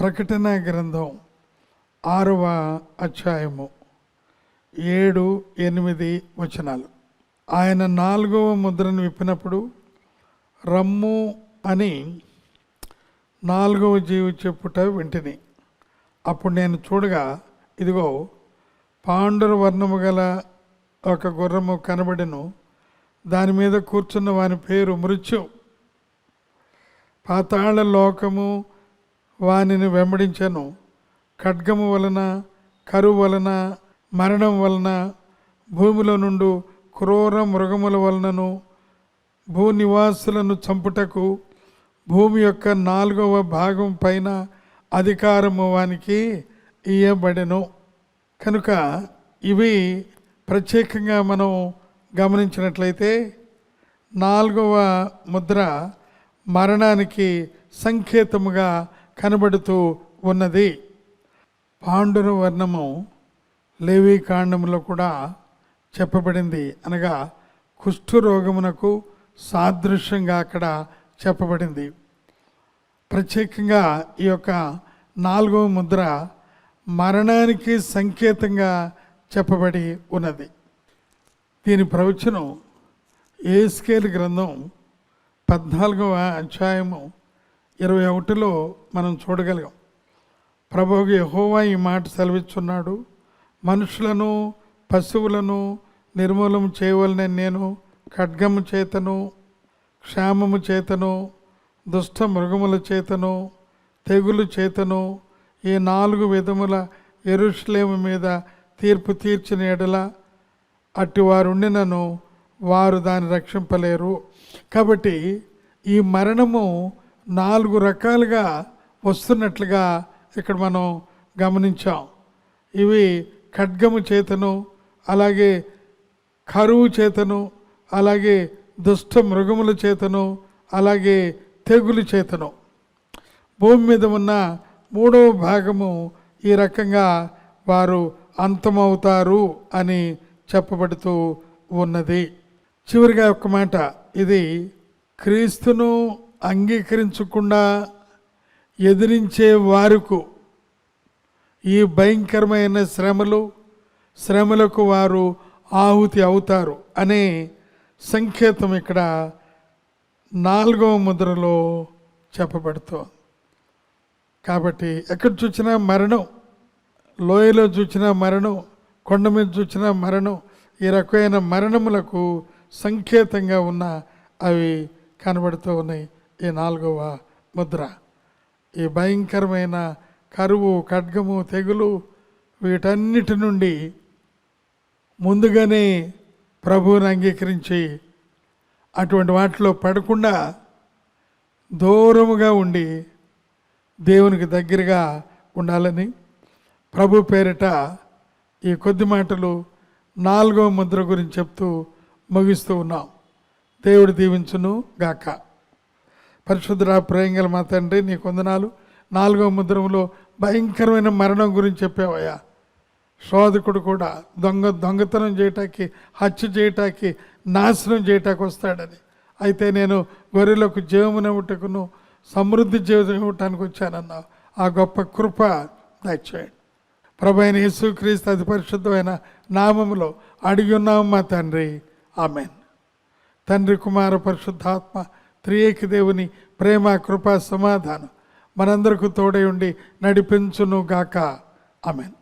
ప్రకటన గ్రంథం 6వ అధ్యాయము 7-8 వచనాలు. ఆయన 4వ ముద్రను విప్పినప్పుడు రమ్ము అని 4వ జీవి చెప్పుట వింటిని. అప్పుడు నేను చూడగా, ఇదిగో పాండుర వర్ణము గల ఒక గుర్రము కనబడెను. దాని మీద కూర్చున్న వాని పేరు మృత్యు. పాతాళ లోకము వానిని వెంబడించెను. ఖడ్గము వలన, కరువు వలన, మరణం వలన, భూమిలో నుండి క్రూర మృగముల వలనను, భూనివాసులను చంపుటకు భూమి యొక్క 4వ భాగం పైన అధికారము వానికి ఇయ్యబడెను. కనుక ఇవి ప్రత్యేకంగా మనం గమనించినట్లయితే 4వ ముద్ర మరణానికి సంకేతముగా కనబడుతూ ఉన్నది. పాండుర వర్ణము లేవి కాండములో కూడా చెప్పబడింది, అనగా కుష్ఠరోగమునకు సాదృశ్యంగా అక్కడ చెప్పబడింది. ప్రత్యేకంగా ఈ యొక్క 4వ ముద్ర మరణానికి సంకేతంగా చెప్పబడి ఉన్నది. దీని ప్రవచనం యెహెజ్కేలు గ్రంథం 14వ అధ్యాయము 21లో మనం చూడగలిగాం. ప్రభువు యెహోవా ఈ మాట సెలవిస్తున్నాడు, మనుషులను పశువులను నిర్మూలన చేయవలనని నేను ఖడ్గము చేతను, క్షామము చేతను, దుష్ట మృగముల చేతను, తెగులు చేతను ఈ 4 విధముల యెరూషలేము మీద తీర్పు తీర్చిన ఎడల అట్టి వారుండినను వారు దాన్ని రక్షింపలేరు. కాబట్టి ఈ మరణము 4 రకాలుగా వస్తున్నట్లుగా ఇక్కడ మనం గమనించాం. ఇవి ఖడ్గము చేతను, అలాగే కరువు చేతను, అలాగే దుష్ట మృగముల చేతను, అలాగే తెగులు చేతను. భూమి మీద ఉన్న 3వ భాగము ఈ రకంగా వారు అంతమవుతారు అని చెప్పబడుతూ ఉన్నది. చివరిగా ఒక మాట, ఇది క్రీస్తును అంగీకరించకుండా ఎదిరించే వారికి ఈ భయంకరమైన శ్రమలకు వారు ఆహుతి అవుతారు అనే సంకేతం ఇక్కడ 4వ ముద్రలో చెప్పబడుతోంది. కాబట్టి ఎక్కడ చూసినా మరణం, లోయలో చూసినా మరణం, కొండ మీద చూసినా మరణం, ఈ రకమైన మరణములకు సంకేతంగా ఉన్న అవి కనబడుతూ ఉన్నాయి. ఈ 4వ ముద్ర ఈ భయంకరమైన కరువు, ఖడ్గము, తెగులు వీటన్నిటి నుండి ముందుగానే ప్రభువుని అంగీకరించి అటువంటి వాటిలో పడకుండా దూరముగా ఉండి దేవునికి దగ్గరగా ఉండాలని ప్రభు పేరిట ఈ కొద్ది మాటలు 4వ ముద్ర గురించి చెప్తూ ముగిస్తూ ఉన్నాం. దేవుడు దీవించును గాక. పరిశుద్ధుడా, ప్రేమగల మా తండ్రి, నీ వందనాలు. 4వ ముద్రలో భయంకరమైన మరణం గురించి చెప్పావయ్యా. శోధకుడు కూడా దొంగతనం చేయటానికి, హత్య చేయటానికి, నాశనం చేయటానికి వస్తాడని. అయితే నేను గొర్రెలకు జీవమునివ్వటకును సమృద్ధి జీవం ఇవ్వటానికి వచ్చానన్నావు. ఆ గొప్ప కృప దయచేయండి. ప్రభు అయిన యేసుక్రీస్తు అతి పరిశుద్ధమైన నామములో అడిగి ఉన్నాము మా తండ్రి, ఆమేన్. తండ్రి, కుమార, పరిశుద్ధాత్మ త్రియేక దేవుని ప్రేమ, కృప, సమాధానం మనందరికీ తోడై ఉండి నడిపించును గాక. ఆమేన్.